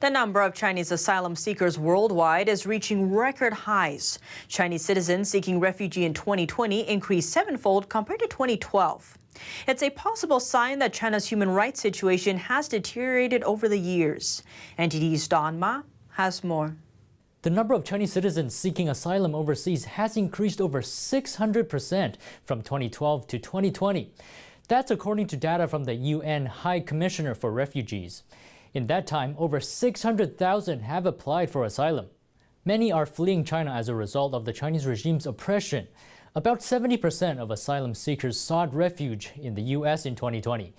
The number of Chinese asylum seekers worldwide is reaching record highs. Chinese citizens seeking refuge in 2020 increased sevenfold compared to 2012. It's a possible sign that China's human rights situation has deteriorated over the years. NTD's Don Ma has more. The number of Chinese citizens seeking asylum overseas has increased over 600% from 2012 to 2020. That's according to data from the UN High Commissioner for Refugees. In that time, over 600,000 have applied for asylum. Many are fleeing China as a result of the Chinese regime's oppression. About 70% of asylum seekers sought refuge in the U.S. in 2020.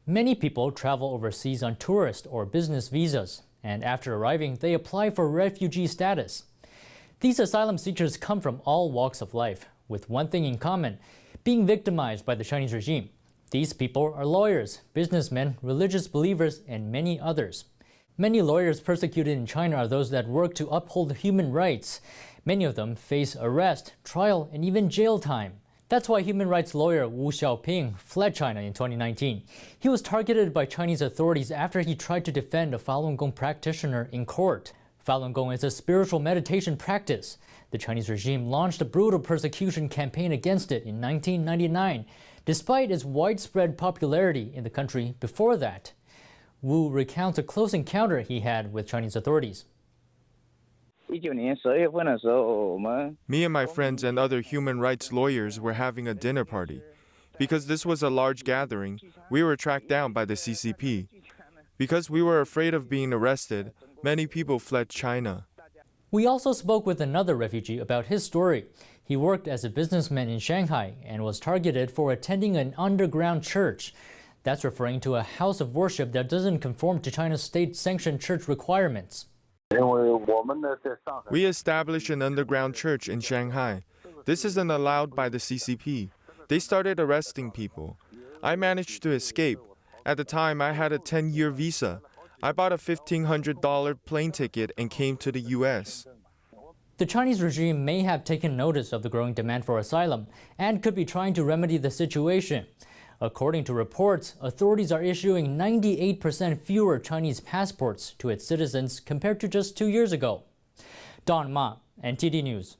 Many people travel overseas on tourist or business visas, and after arriving, they apply for refugee status. These asylum seekers come from all walks of life, with one thing in common: being victimized by the Chinese regime. These people are lawyers, businessmen, religious believers, and many others. Many lawyers persecuted in China are those that work to uphold human rights. Many of them face arrest, trial, and even jail time. That's why human rights lawyer Wu Xiaoping fled China in 2019. He was targeted by Chinese authorities after he tried to defend a Falun Gong practitioner in court. Falun Gong is a spiritual meditation practice. The Chinese regime launched a brutal persecution campaign against it in 1999, despite its widespread popularity in the country before that. Wu recounts a close encounter he had with Chinese authorities. Me and my friends and other human rights lawyers were having a dinner party. Because this was a large gathering, we were tracked down by the CCP. Because we were afraid of being arrested, many people fled China. We also spoke with another refugee about his story. He worked as a businessman in Shanghai and was targeted for attending an underground church. That's referring to a house of worship that doesn't conform to China's state-sanctioned church requirements. We established an underground church in Shanghai. This isn't allowed by the CCP. They started arresting people. I managed to escape. At the time, I had a 10-year visa. I bought a $1,500 plane ticket and came to the U.S. The Chinese regime may have taken notice of the growing demand for asylum and could be trying to remedy the situation. According to reports, authorities are issuing 98% fewer Chinese passports to its citizens compared to just 2 years ago. Don Ma, NTD News.